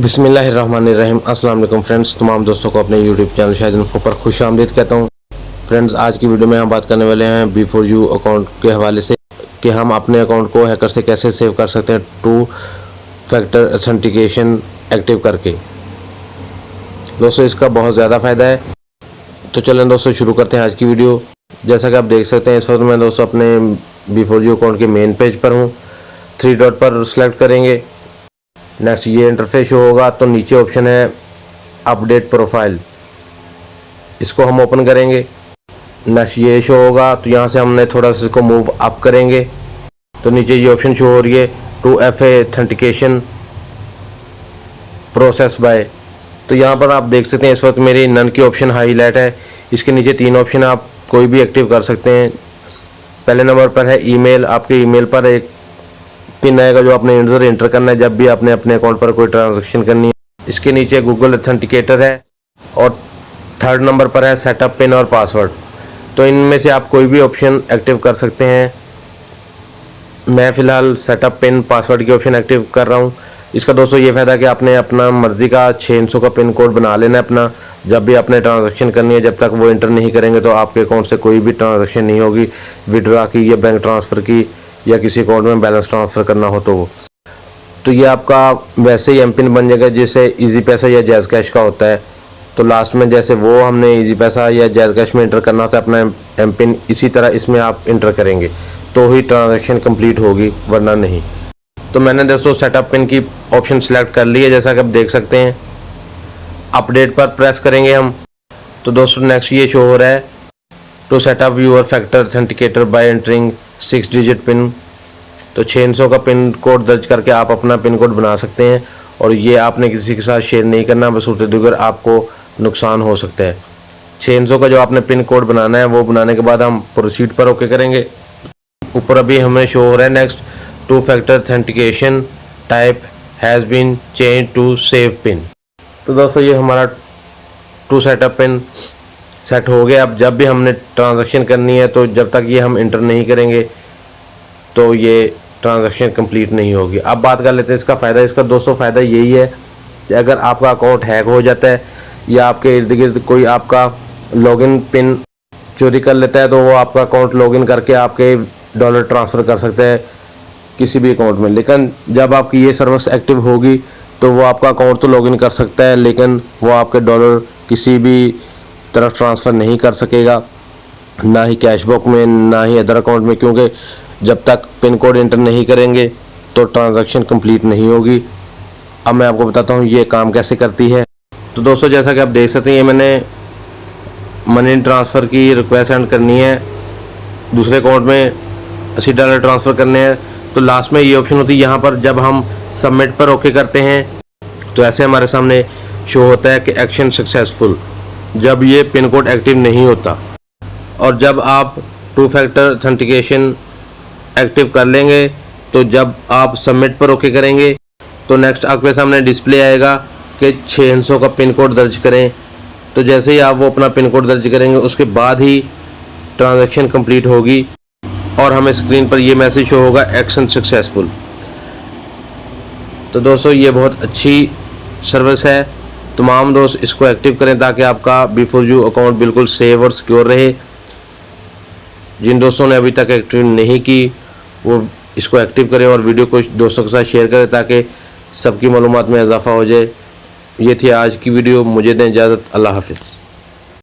बिस्मिल्लाहिर्रहमानिर्रहीम। अस्सलाम वालेकुम फ्रेंड्स, तमाम दोस्तों को अपने यूट्यूब चैनल शाहिद इन्फो पर खुश आमदीद कहता हूँ। फ्रेंड्स, आज की वीडियो में हम बात करने वाले हैं B4U अकाउंट के हवाले से कि हम अपने अकाउंट को हैकर से कैसे सेव कर सकते हैं 2 फैक्टर ऑथेंटिकेशन एक्टिव करके। दोस्तों, इसका बहुत ज़्यादा फ़ायदा है। तो चलें दोस्तों, शुरू करते हैं आज की वीडियो। जैसा कि आप देख सकते हैं, इस वक्त मैं दोस्तों अपने B4U अकाउंट के मेन पेज पर हूँ। 3 डॉट पर सेलेक्ट करेंगे। नेक्स्ट ये इंटरफेस शो होगा, तो नीचे ऑप्शन है अपडेट प्रोफाइल, इसको हम ओपन करेंगे। नेक्स्ट ये शो होगा, तो यहाँ से हमने थोड़ा सा इसको मूव अप करेंगे तो नीचे ये ऑप्शन शो हो रही है 2FA ऑथेंटिकेशन प्रोसेस बाय। तो यहाँ पर आप देख सकते हैं इस वक्त मेरी नन की ऑप्शन हाईलाइट है। इसके नीचे 3 ऑप्शन आप कोई भी एक्टिव कर सकते हैं। पहले नंबर पर है ईमेल। आपके ईमेल पर एक पिन आएगा जो आपने यूजर एंटर करना है जब भी आपने अपने अकाउंट पर कोई ट्रांजैक्शन करनी है। इसके नीचे गूगल ऑथेंटिकेटर है और 3rd नंबर पर है सेटअप पिन और पासवर्ड। तो इनमें से आप कोई भी ऑप्शन एक्टिव कर सकते हैं। मैं फ़िलहाल सेटअप पिन पासवर्ड की ऑप्शन एक्टिव कर रहा हूं। इसका दोस्तों ये फ़ायदा कि आपने अपना मर्ज़ी का 600 का पिन कोड बना लेना है अपना, जब भी आपने ट्रांजैक्शन करनी है। जब तक वो एंटर नहीं करेंगे तो आपके अकाउंट से कोई भी ट्रांजैक्शन नहीं होगी, विड्रॉ की या बैंक ट्रांसफ़र की या किसी अकाउंट में बैलेंस ट्रांसफ़र करना हो तो ये आपका वैसे ही एम पिन बन जाएगा जैसे इजी पैसा या जैज़ कैश का होता है। तो लास्ट में जैसे वो हमने इजी पैसा या जैज़ कैश में इंटर करना होता है अपना एम पिन, इसी तरह इसमें आप इंटर करेंगे तो ही ट्रांजैक्शन कंप्लीट होगी, वरना नहीं। तो मैंने दोस्तों सेटअप पिन की ऑप्शन सेलेक्ट कर ली है, जैसा कि आप देख सकते हैं। अपडेट पर प्रेस करेंगे हम तो दोस्तों नेक्स्ट ये शो हो रहा है to set up your factor authenticator by entering 6 digit pin. तो 600 का पिन कोड दर्ज करके आप अपना पिन कोड बना सकते हैं और ये आपने किसी के साथ शेयर नहीं करना, बशर्ते दिगर आपको नुकसान हो सकता है। 600 का जो आपने पिन कोड बनाना है वो बनाने के बाद हम प्रोसीड पर ओके करेंगे। ऊपर अभी हमें शो हो रहा है next 2 factor authentication type has been change to save pin. तो दोस्तों ये हमारा 2 सेटअप पिन सेट हो गया। अब जब भी हमने ट्रांजैक्शन करनी है तो जब तक ये हम इंटर नहीं करेंगे तो ये ट्रांजैक्शन कंप्लीट नहीं होगी। अब बात कर लेते हैं इसका फ़ायदा। इसका दोस्तों फ़ायदा यही है कि अगर आपका अकाउंट हैक हो जाता है या आपके इर्द गिर्द कोई आपका लॉगिन पिन चोरी कर लेता है तो वो आपका अकाउंट लॉगिन करके आपके डॉलर ट्रांसफ़र कर सकता है किसी भी अकाउंट में। लेकिन जब आपकी ये सर्विस एक्टिव होगी तो वो आपका अकाउंट तो लॉगिन कर सकता है लेकिन वो आपके डॉलर किसी भी तरफ ट्रांसफ़र नहीं कर सकेगा, ना ही कैशबैक में ना ही अदर अकाउंट में, क्योंकि जब तक पिन कोड एंटर नहीं करेंगे तो ट्रांजैक्शन कंप्लीट नहीं होगी। अब मैं आपको बताता हूँ ये काम कैसे करती है। तो दोस्तों जैसा कि आप देख सकते हैं, ये मैंने मनी ट्रांसफ़र की रिक्वेस्ट सेंड करनी है, दूसरे अकाउंट में $80 ट्रांसफ़र करने हैं। तो लास्ट में ये ऑप्शन होती है, यहाँ पर जब हम सबमिट पर ओके करते हैं तो ऐसे हमारे सामने शो होता है कि एक्शन सक्सेसफुल, जब ये पिन कोड एक्टिव नहीं होता। और जब आप 2 फैक्टर ऑथेंटिकेशन एक्टिव कर लेंगे तो जब आप सबमिट पर ओके करेंगे तो नेक्स्ट आपके सामने डिस्प्ले आएगा कि 600 का पिन कोड दर्ज करें। तो जैसे ही आप वो अपना पिन कोड दर्ज करेंगे उसके बाद ही ट्रांजैक्शन कंप्लीट होगी और हमें स्क्रीन पर ये मैसेज शो होगा एक्शन सक्सेसफुल। तो दोस्तों ये बहुत अच्छी सर्विस है। तमाम दोस्त इसको एक्टिव करें ताकि आपका B4U अकाउंट बिल्कुल सेफ और सिक्योर रहे। जिन दोस्तों ने अभी तक एक्टिव नहीं की वो इसको एक्टिव करें और वीडियो को दोस्तों के साथ शेयर करें ताकि सबकी मालूमात में इजाफा हो जाए। ये थी आज की वीडियो। मुझे दें इजाज़त। अल्लाह हाफिज़।